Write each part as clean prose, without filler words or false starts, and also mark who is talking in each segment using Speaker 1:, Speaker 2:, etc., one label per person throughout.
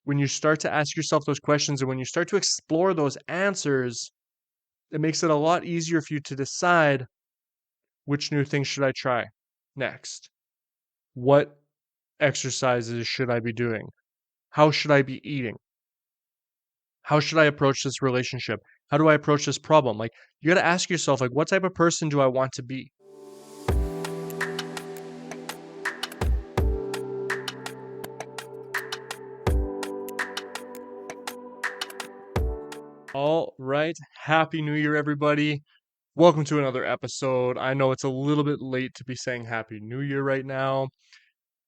Speaker 1: when you start to ask yourself those questions and when you start to explore those answers, it makes it a lot easier for you to decide which new things should I try next? What exercises should I be doing? How should I be eating? How should I approach this relationship? How do I approach this problem? Like, you got to ask yourself, like, what type of person do I want to be? All right. Happy New Year, everybody. Welcome to another episode. I know it's a little bit late to be saying Happy New Year right now.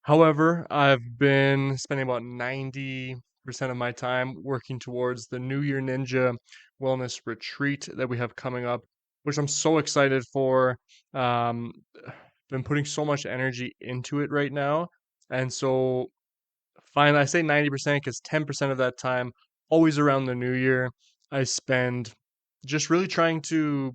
Speaker 1: However, I've been spending about 90% of my time working towards the New Year Ninja Wellness Retreat that we have coming up, which I'm so excited for. Um, been putting so much energy into it right now. And so fine, I say 90% because 10% of that time, always around the new year, I spend just really trying to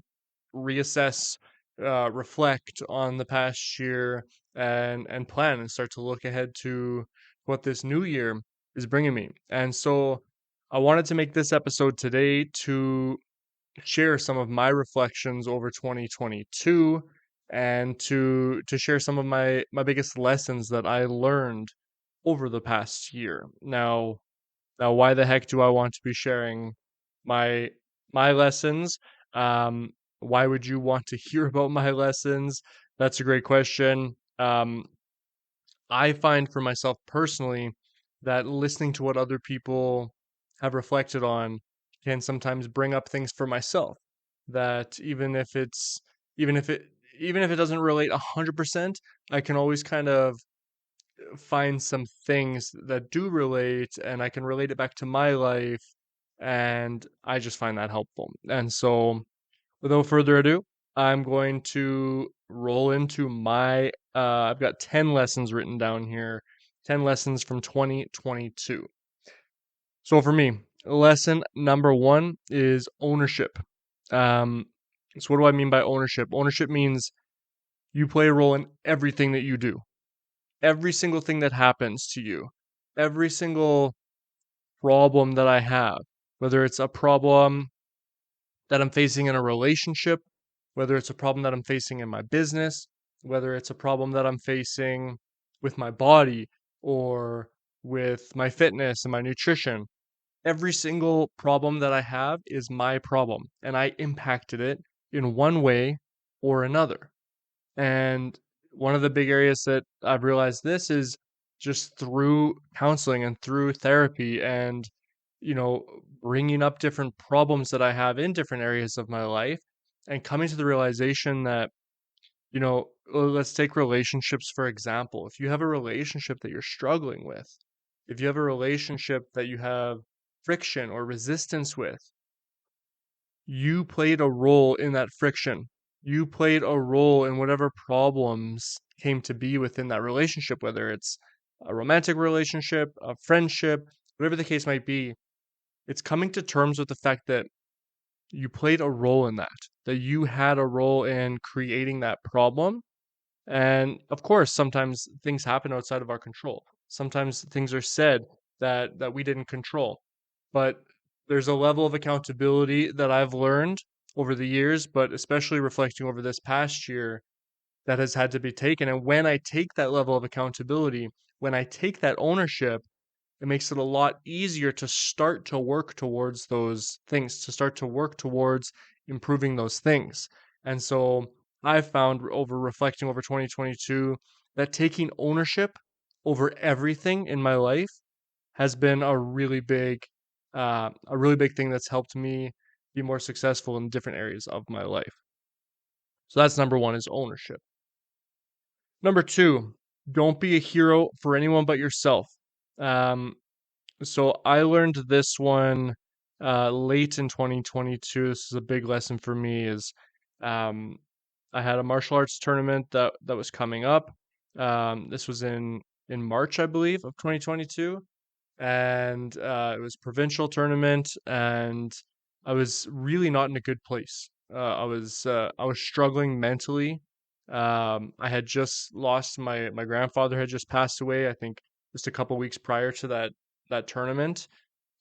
Speaker 1: reassess, reflect on the past year and plan and start to look ahead to what this new year is bringing me. And so I wanted to make this episode today to share some of my reflections over 2022 and to share some of my biggest lessons that I learned over the past year. Now, why the heck do I want to be sharing my my lessons? Um, why would you want to hear about my lessons? That's a great question. I find for myself personally that listening to what other people have reflected on can sometimes bring up things for myself that even if it even if it doesn't relate 100%, I can always kind of find some things that do relate and I can relate it back to my life. And I just find that helpful. And so, without further ado, I'm going to roll into I've got 10 lessons written down here, 10 lessons from 2022. So, for me, lesson number one is ownership. Um, so, what do I mean by ownership? Ownership means you play a role in everything that you do, every single thing that happens to you, every single problem that I have, whether it's a problem that I'm facing in a relationship, whether it's a problem that I'm facing in my business, whether it's a problem that I'm facing with my body or with my fitness and my nutrition. Every single problem that I have is my problem, and I impacted it in one way or another. And one of the big areas that I've realized this is just through counseling and through therapy and, you know, bringing up different problems that I have in different areas of my life and coming to the realization that, let's take relationships for example. If you have a relationship that you're struggling with, if you have a relationship that you have friction or resistance with, you played a role in that friction. You played a role in whatever problems came to be within that relationship, whether it's a romantic relationship, a friendship, whatever the case might be. It's coming to terms with the fact that you played a role in that you had a role in creating that problem. And of course, sometimes things happen outside of our control. Sometimes things are said that we didn't control. But there's a level of accountability that I've learned over the years, but especially reflecting over this past year, that has had to be taken. And when I take that level of accountability, when I take that ownership, it makes it a lot easier to start to work towards those things, to start to work towards improving those things. And so I've found over reflecting over 2022 that taking ownership over everything in my life has been a really big thing that's helped me be more successful in different areas of my life. So that's number one, is ownership. Number two, don't be a hero for anyone but yourself. Um, so I learned this one late in 2022. This is a big lesson for me. Is um, I had a martial arts tournament that was coming up. This was in March, I believe, of 2022, and it was provincial tournament, and I was really not in a good place. I was struggling mentally. I had just lost my grandfather had just passed away. I think just a couple weeks prior to that tournament.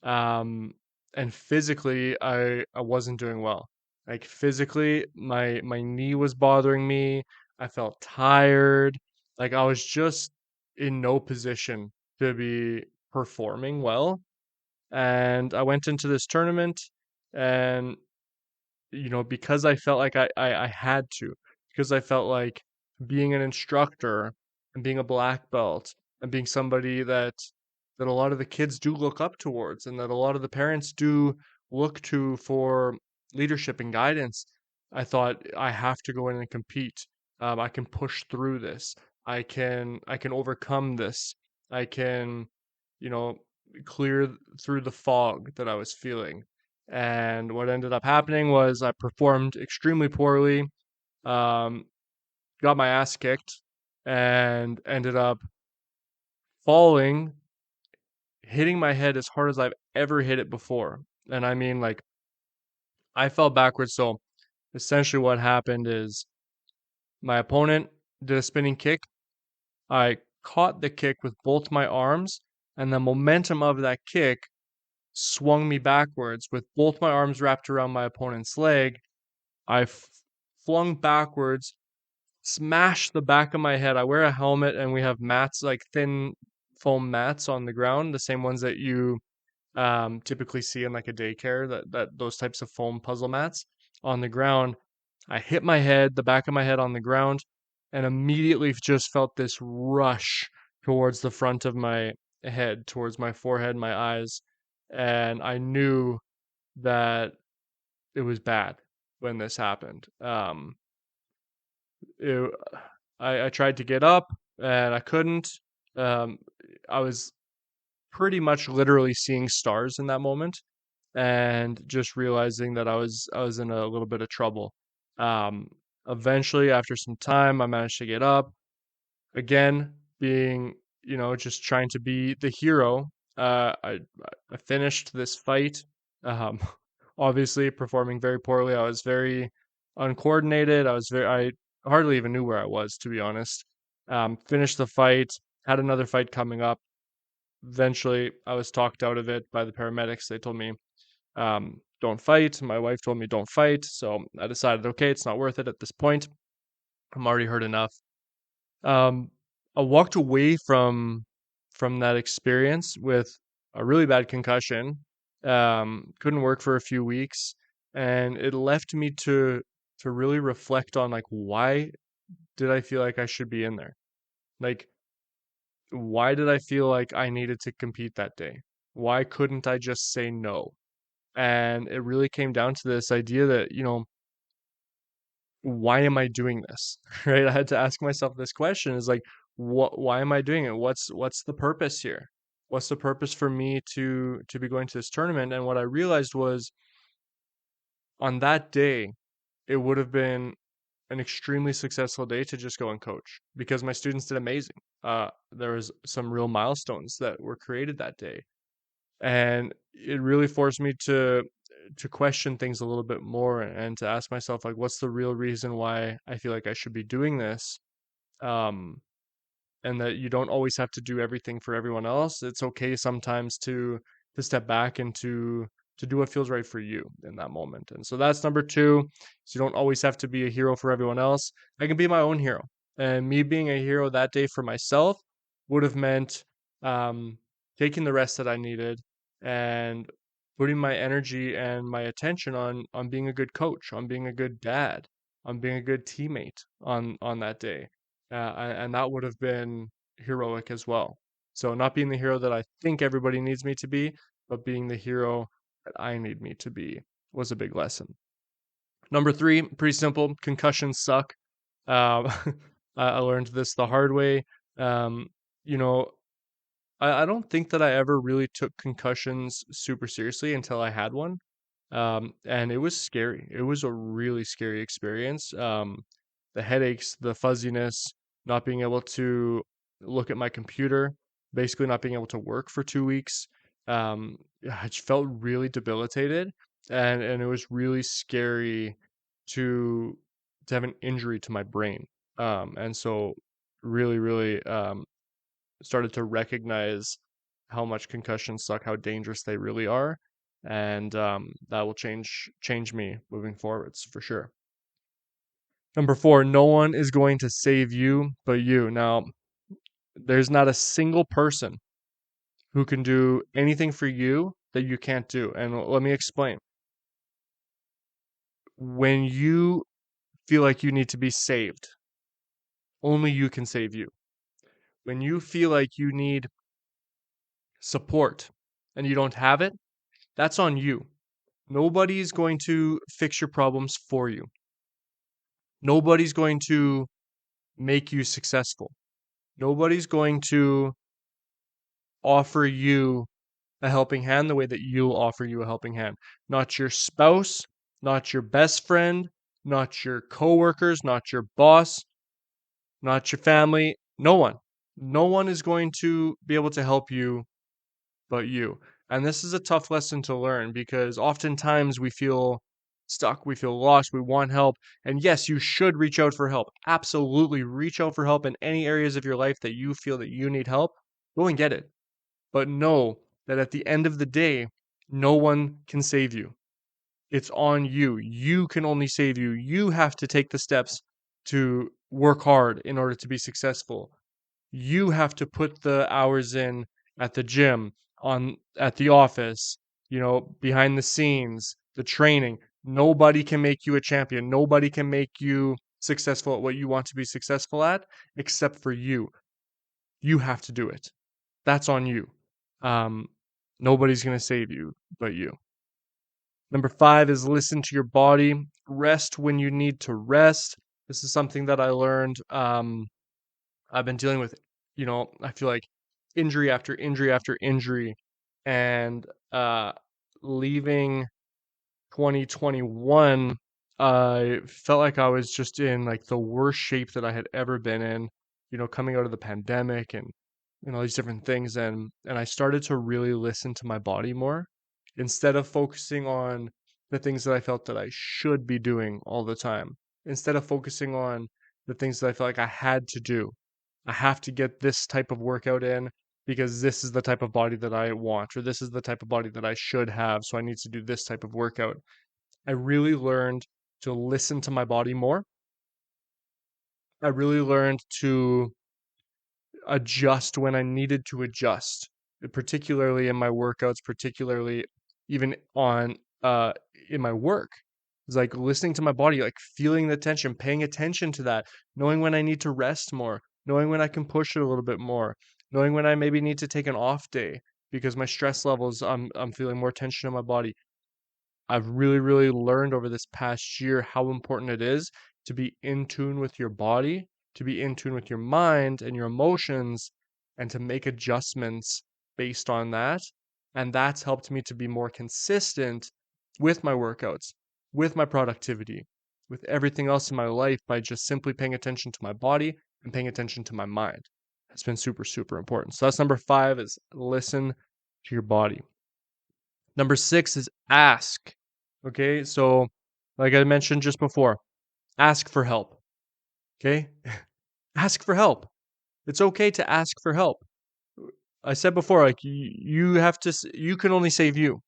Speaker 1: Um, and physically, I wasn't doing well. Like physically, my knee was bothering me. I felt tired. Like I was just in no position to be performing well. And I went into this tournament, and because I felt like I had to, because I felt like being an instructor and being a black belt and being somebody that a lot of the kids do look up towards and that a lot of the parents do look to for leadership and guidance. I thought I have to go in and compete. I can push through this. I can overcome this. I can, you know, clear through the fog that I was feeling. And what ended up happening was I performed extremely poorly, um, got my ass kicked, and ended up falling, hitting my head as hard as I've ever hit it before. And I mean, like, I fell backwards. So essentially, what happened is my opponent did a spinning kick. I caught the kick with both my arms, and the momentum of that kick swung me backwards with both my arms wrapped around my opponent's leg. I flung backwards, smashed the back of my head. I wear a helmet and we have mats, like thin foam mats on the ground, the same ones that you typically see in like a daycare, that those types of foam puzzle mats on the ground. I hit my head, the back of my head on the ground, and immediately just felt this rush towards the front of my head, towards my forehead, my eyes. And I knew that it was bad when this happened. It, I tried to get up and I couldn't. Um, I was pretty much literally seeing stars in that moment and just realizing that I was in a little bit of trouble. Um, Eventually, after some time, I managed to get up again, being just trying to be the hero. I finished this fight. Um, Obviously, performing very poorly. I was very uncoordinated. I hardly even knew where I was, to be honest. Finished the fight. Had another fight coming up. Eventually, I was talked out of it by the paramedics. They told me, don't fight. My wife told me, don't fight. So I decided, okay, it's not worth it at this point. I'm already hurt enough. Um, I walked away from that experience with a really bad concussion. Couldn't work for a few weeks, and it left me to really reflect on like why did I feel like I should be in there? Like why did I feel like I needed to compete that day? Why couldn't I just say no? And it really came down to this idea that, why am I doing this? Right? I had to ask myself this question is like, why am I doing it? What's the purpose here? What's the purpose for me to be going to this tournament? And what I realized was on that day, it would have been an extremely successful day to just go and coach because my students did amazing. There was some real milestones that were created that day, and it really forced me to question things a little bit more and to ask myself like what's the real reason why I feel like I should be doing this, um and that you don't always have to do everything for everyone else. It's okay sometimes to step back and to do what feels right for you in that moment. And so that's number 2. So you don't always have to be a hero for everyone else. I can be my own hero. And me being a hero that day for myself would have meant um taking the rest that I needed and putting my energy and my attention on being a good coach, on being a good dad, on being a good teammate on that day, and that would have been heroic as well. So not being the hero that I think everybody needs me to be, but being the hero that I need me to be was a big lesson. Number 3, pretty simple. Concussions suck. Um, I learned this the hard way. Um, you know, I don't think that I ever really took concussions super seriously until I had one. And it was scary. It was a really scary experience. The headaches, the fuzziness, not being able to look at my computer, basically not being able to work for 2 weeks. I just felt really debilitated, and it was really scary to to have an injury to my brain. And so really, really started to recognize how much concussions suck, how dangerous they really are, and that will change me moving forwards for sure. Number 4, no one is going to save you but you. Now, there's not a single person who can do anything for you that you can't do. And let me explain. When you feel like you need to be saved, only you can save you. When you feel like you need support and you don't have it, that's on you. Nobody's going to fix your problems for you. Nobody's going to make you successful. Nobody's going to offer you a helping hand the way that you'll offer you a helping hand. Not your spouse, not your best friend, not your coworkers, not your boss, not your family. No one. No one is going to be able to help you but you. And this is a tough lesson to learn because oftentimes we feel stuck, we feel lost, we want help. And yes, you should reach out for help. Absolutely reach out for help in any areas of your life that you feel that you need help. Go and get it. But know that at the end of the day, no one can save you. It's on you. You can only save you. You have to take the steps to work hard in order to be successful. You have to put the hours in at the gym, on at the office, behind the scenes, the training. Nobody can make you a champion. Nobody can make you successful at what you want to be successful at except for you. You have to do it. That's on you. Um, Nobody's going to save you but you. Number 5 is listen to your body. Rest when you need to rest. This is something that I learned. I've been dealing with, I feel like injury after injury after injury, and leaving 2021, I felt like I was just in like the worst shape that I had ever been in, coming out of the pandemic and all these different things, and I started to really listen to my body more instead of focusing on the things that I felt that I should be doing all the time. Instead of focusing on the things that I felt like I had to do. I have to get this type of workout in because this is the type of body that I want, or this is the type of body that I should have, so I need to do this type of workout. I really learned to listen to my body more. I really learned to adjust when I needed to adjust, particularly in my workouts, particularly even on in my work. It's like listening to my body, like feeling the tension, paying attention to that, knowing when I need to rest more, knowing when I can push it a little bit more, knowing when I maybe need to take an off day because my stress levels, I'm feeling more tension in my body. I've really, really learned over this past year how important it is to be in tune with your body, to be in tune with your mind and your emotions, and to make adjustments based on that. And that's helped me to be more consistent with my workouts, with my productivity, with everything else in my life by just simply paying attention to my body and paying attention to my mind. It's been super, super important. So that's number 5 is listen to your body. Number 6 is ask. Okay, so like I mentioned just before, ask for help. Okay, ask for help. It's okay to ask for help. I said before, like you can only save you,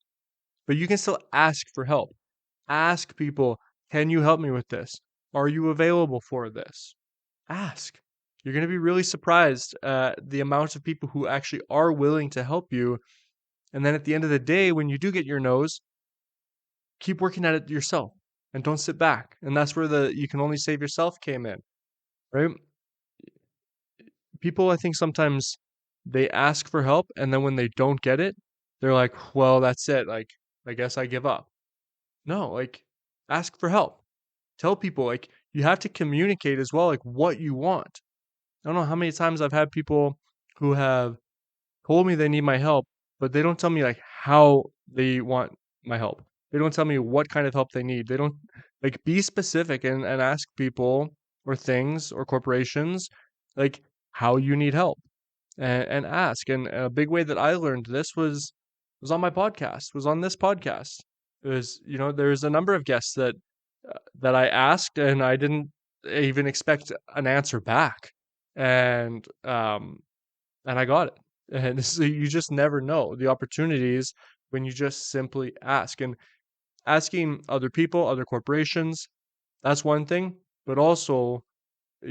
Speaker 1: but you can still ask for help. Ask people, can you help me with this? Are you available for this? Ask. You're going to be really surprised the amount of people who actually are willing to help you. And then at the end of the day, when you do get your nose, keep working at it yourself and don't sit back. And that's where the you can only save yourself came in, right? People, I think sometimes they ask for help and then when they don't get it, they're like, well, that's it. Like, I guess I give up. No, like, ask for help. Tell people, like, you have to communicate as well, like, what you want. I don't know how many times I've had people who have told me they need my help, but they don't tell me like how they want my help. They don't tell me what kind of help they need. They don't like be specific and ask people or things or corporations like how you need help and ask. And a big way that I learned this was on my podcast, was on this podcast. It was, there's a number of guests that I asked and I didn't even expect an answer back. And I got it. And so you just never know the opportunities when you just simply ask. And asking other people, other corporations, that's one thing, but also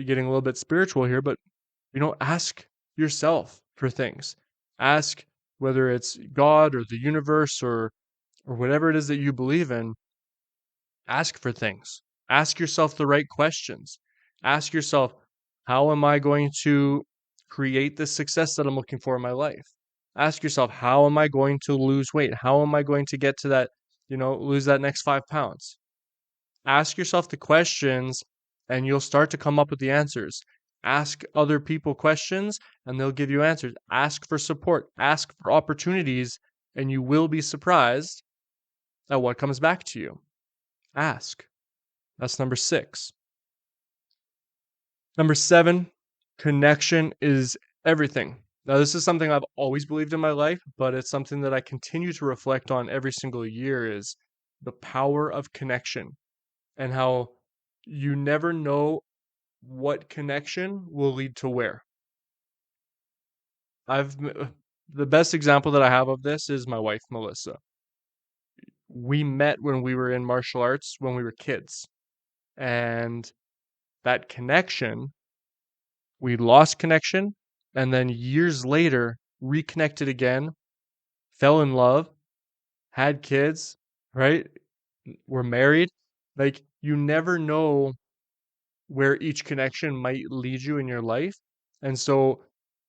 Speaker 1: getting a little bit spiritual here, but ask yourself for things. Ask whether it's God or the universe or whatever it is that you believe in, ask for things. Ask yourself the right questions. Ask yourself, how am I going to create the success that I'm looking for in my life? Ask yourself, how am I going to lose weight? How am I going to get to that, lose that next 5 pounds? Ask yourself the questions and you'll start to come up with the answers. Ask other people questions and they'll give you answers. Ask for support, ask for opportunities, and you will be surprised at what comes back to you. Ask. That's number 6. Number 7, connection is everything. Now, this is something I've always believed in my life, but it's something that I continue to reflect on every single year is the power of connection and how you never know what connection will lead to where. The best example that I have of this is my wife, Melissa. We met when we were in martial arts when we were kids. And that connection, we lost connection, and then years later, reconnected again, fell in love, had kids, right? We're married. Like, you never know where each connection might lead you in your life. And so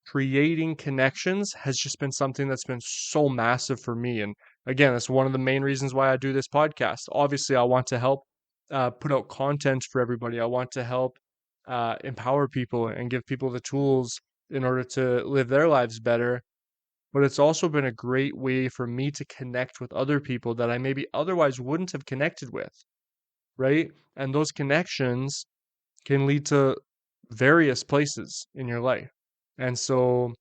Speaker 1: creating connections has just been something that's been so massive for me. And again, that's one of the main reasons why I do this podcast. Obviously, I want to help put out content for everybody. I want to help empower people and give people the tools in order to live their lives better. But it's also been a great way for me to connect with other people that I maybe otherwise wouldn't have connected with, right? And those connections can lead to various places in your life. And so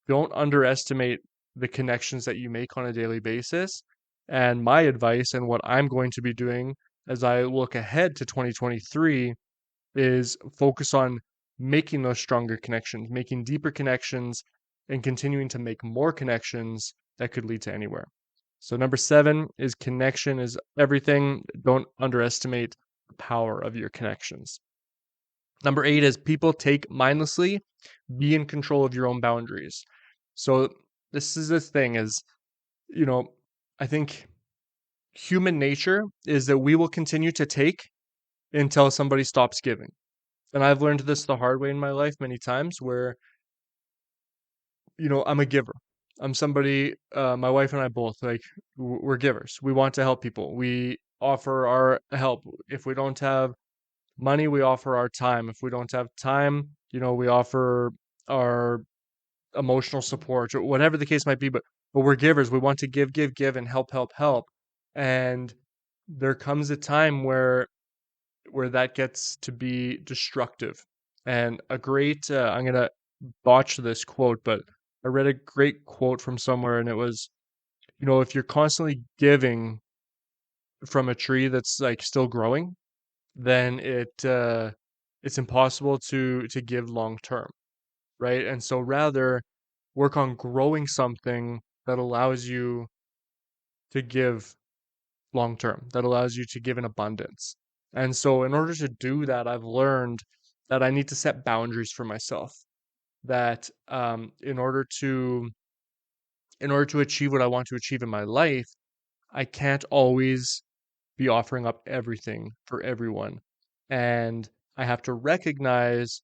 Speaker 1: don't underestimate the connections that you make on a daily basis. And my advice and what I'm going to be doing as I look ahead to 2023 is focus on making those stronger connections, making deeper connections, and continuing to make more connections that could lead to anywhere. So, number 7 is connection is everything. Don't underestimate the power of your connections. Number 8 is people take mindlessly, be in control of your own boundaries. So this is the thing is, I think human nature is that we will continue to take until somebody stops giving. And I've learned this the hard way in my life many times where, I'm a giver. I'm somebody, my wife and I both, like, we're givers. We want to help people. We offer our help. If we don't have money, we offer our time. If we don't have time, we offer our emotional support or whatever the case might be. But we're givers. We want to give, give, give, and help, help, help. And there comes a time where that gets to be destructive. And a great, I'm gonna botch this quote, but I read a great quote from somewhere, and it was, if you're constantly giving from a tree that's like still growing, then it's impossible to give long term, right? And so rather work on growing something that allows you to give long term, that allows you to give in abundance. And so in order to do that, I've learned that I need to set boundaries for myself. That in order to achieve what I want to achieve in my life, I can't always be offering up everything for everyone. And I have to recognize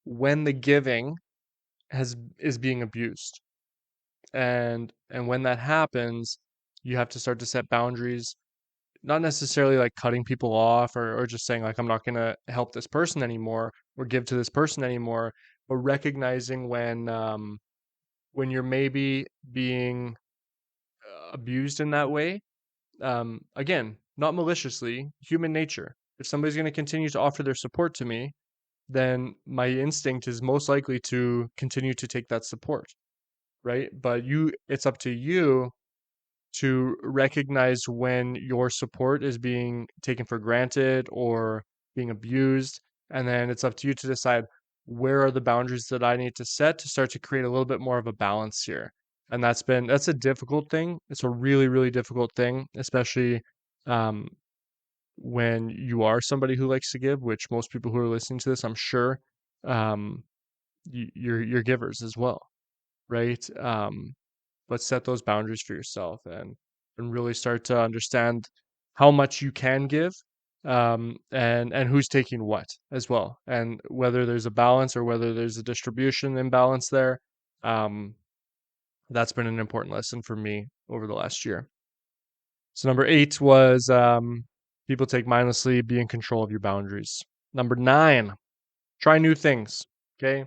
Speaker 1: when the giving is being abused. And when that happens, you have to start to set boundaries, not necessarily like cutting people off or just saying like I'm not going to help this person anymore or give to this person anymore, but recognizing when you're maybe being abused in that way. Again, not maliciously, human nature. If somebody's going to continue to offer their support to me, then my instinct is most likely to continue to take that support, right? But it's up to you to recognize when your support is being taken for granted or being abused. And then it's up to you to decide, where are the boundaries that I need to set to start to create a little bit more of a balance here. And that's a difficult thing. It's a really, really difficult thing, especially um, when you are somebody who likes to give, which most people who are listening to this, I'm sure, um, you're givers as well, right? But set those boundaries for yourself and really start to understand how much you can give, and who's taking what as well, and whether there's a balance or whether there's a distribution imbalance there. Um, that's been an important lesson for me over the last year. So number 8 was people take mindlessly, be in control of your boundaries. Number 9, try new things. Okay.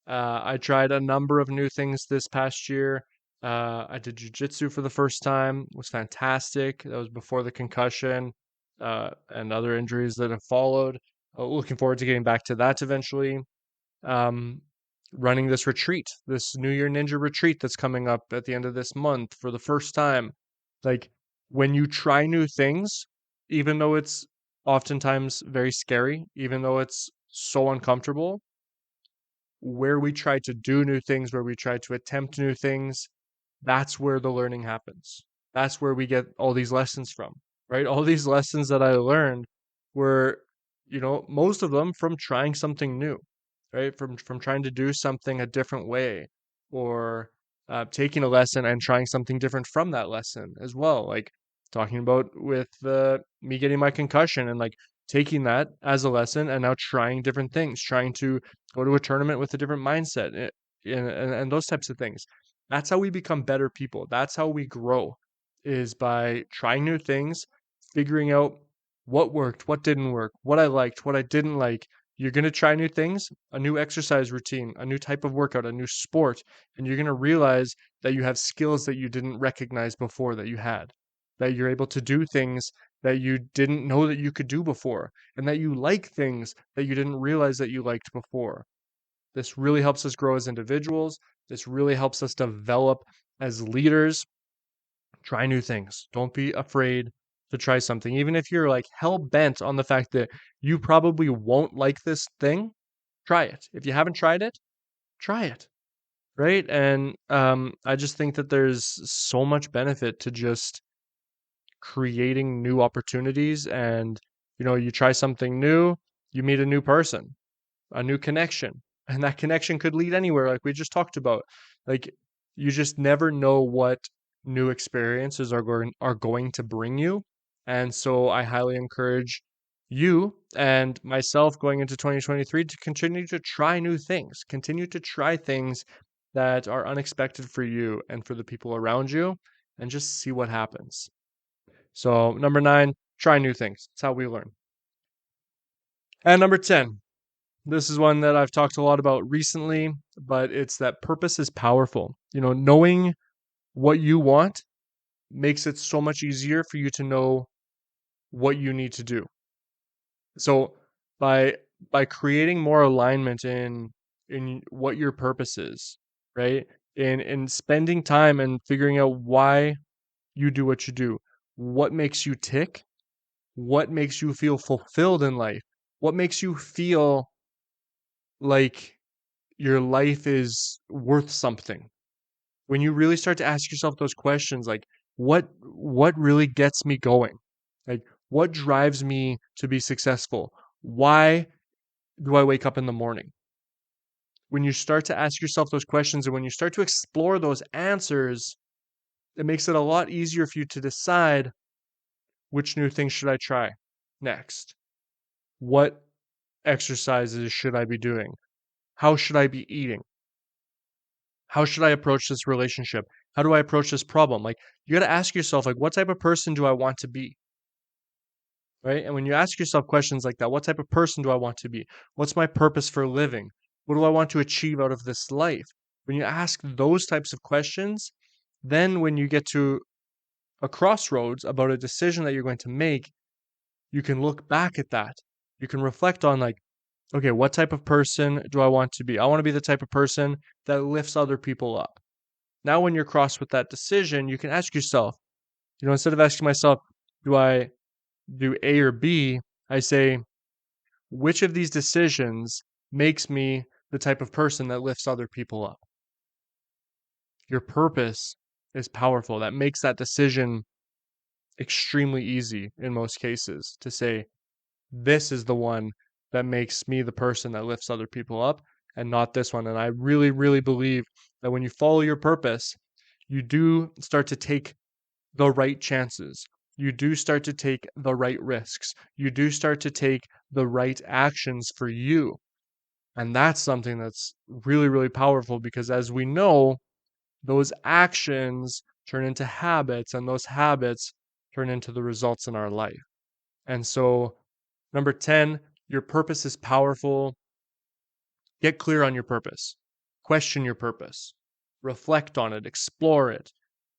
Speaker 1: I tried a number of new things this past year. I did jujitsu for the first time. It was fantastic. That was before the concussion and other injuries that have followed. Looking forward to getting back to that eventually. Um, Running this retreat, this New Year Ninja retreat that's coming up at the end of this month for the first time. Like, when you try new things, even though it's oftentimes very scary, even though it's so uncomfortable, where we try to do new things, where we try to attempt new things, that's where the learning happens. That's where we get all these lessons from, right? All these lessons that I learned were, most of them from trying something new, right? From trying to do something a different way, or taking a lesson and trying something different from that lesson as well. Like talking about with me getting my concussion and like taking that as a lesson and now trying different things, trying to go to a tournament with a different mindset, and those types of things. That's how we become better people. That's how we grow, is by trying new things, figuring out what worked, what didn't work, what I liked, what I didn't like. You're going to try new things, a new exercise routine, a new type of workout, a new sport, and you're going to realize that you have skills that you didn't recognize before that you had, that you're able to do things that you didn't know that you could do before, and that you like things that you didn't realize that you liked before. This really helps us grow as individuals. This really helps us develop as leaders. Try new things. Don't be afraid to try something. Even if you're like hell bent on the fact that you probably won't like this thing, try it. If you haven't tried it, try it. Right. And I just think that there's so much benefit to just creating new opportunities. And, you try something new, you meet a new person, a new connection, and that connection could lead anywhere, like we just talked about. Like, you just never know what new experiences are going to bring you. And so I highly encourage you and myself going into 2023 to continue to try new things, continue to try things that are unexpected for you and for the people around you, and just see what happens. So number 9, try new things. That's how we learn. And number 10, this is one that I've talked a lot about recently, but it's that purpose is powerful. Knowing what you want makes it so much easier for you to know what you need to do. So by by creating more alignment in what your purpose is, right? In spending time and figuring out why you do what you do, what makes you tick, what makes you feel fulfilled in life, what makes you feel like your life is worth something. When you really start to ask yourself those questions, like what really gets me going? Like, what drives me to be successful? Why do I wake up in the morning? When you start to ask yourself those questions and when you start to explore those answers, it makes it a lot easier for you to decide which new things should I try next? What exercises should I be doing? How should I be eating? How should I approach this relationship? How do I approach this problem? Like, you got to ask yourself, like, what type of person do I want to be? Right? And when you ask yourself questions like that, what type of person do I want to be? What's my purpose for living? What do I want to achieve out of this life? When you ask those types of questions, then when you get to a crossroads about a decision that you're going to make, you can look back at that. You can reflect on, like, okay, what type of person do I want to be? I want to be the type of person that lifts other people up. Now, when you're crossed with that decision, you can ask yourself, instead of asking myself, do I do A or B, I say, which of these decisions makes me the type of person that lifts other people up. Your purpose is powerful. That makes that decision extremely easy in most cases to say, this is the one that makes me the person that lifts other people up and not this one. And I really, really believe that when you follow your purpose, you do start to take the right chances. You do start to take the right risks. You do start to take the right actions for you. And that's something that's really, really powerful because as we know, those actions turn into habits and those habits turn into the results in our life. And so, number 10, your purpose is powerful. Get clear on your purpose. Question your purpose. Reflect on it. Explore it.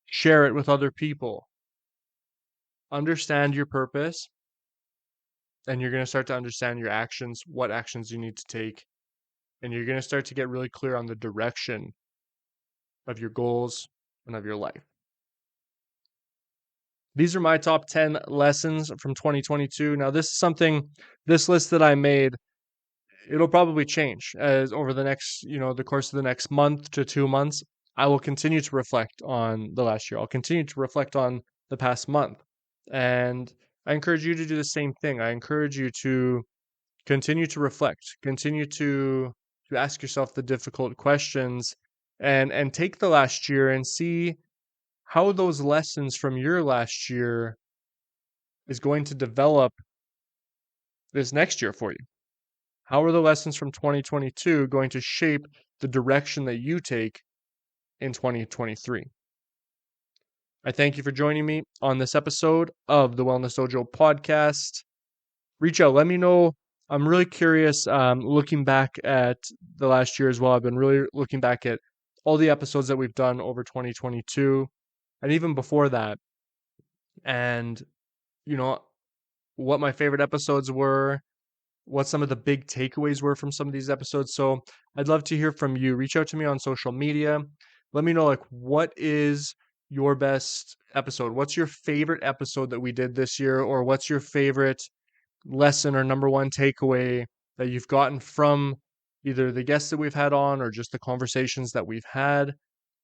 Speaker 1: Share it with other people. Understand your purpose, and you're going to start to understand your actions, what actions you need to take, and you're going to start to get really clear on the direction of your goals and of your life. These are my top 10 lessons from 2022. Now, this list that I made, it'll probably change as over the next, the course of the next month to 2 months. I will continue to reflect on the last year. I'll continue to reflect on the past month. And I encourage you to do the same thing. I encourage you to continue to reflect, continue to ask yourself the difficult questions and take the last year and see how those lessons from your last year is going to develop this next year for you. How are the lessons from 2022 going to shape the direction that you take in 2023? I thank you for joining me on this episode of the Wellness Dojo Podcast. Reach out. Let me know. I'm really curious, looking back at the last year as well. I've been really looking back at all the episodes that we've done over 2022 and even before that. And, what my favorite episodes were, what some of the big takeaways were from some of these episodes. So I'd love to hear from you. Reach out to me on social media. Let me know, what is your best episode? What's your favorite episode that we did this year? Or what's your favorite lesson or number one takeaway that you've gotten from either the guests that we've had on or just the conversations that we've had?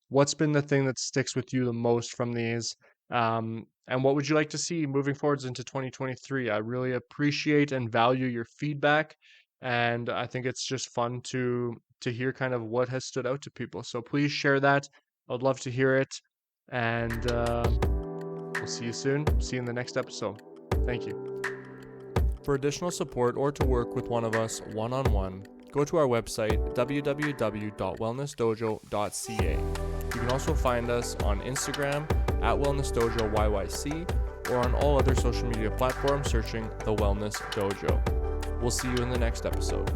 Speaker 1: What's been the thing that sticks with you the most from these? And what would you like to see moving forwards into 2023? I really appreciate and value your feedback. And I think it's just fun to hear kind of what has stood out to people. So please share that. I'd love to hear it. And we'll see you soon. See you in the next episode. Thank you. For additional support or to work with one of us one-on-one, go to our website, www.wellnessdojo.ca. You can also find us on Instagram at Wellness Dojo YYC or on all other social media platforms searching The Wellness Dojo. We'll see you in the next episode.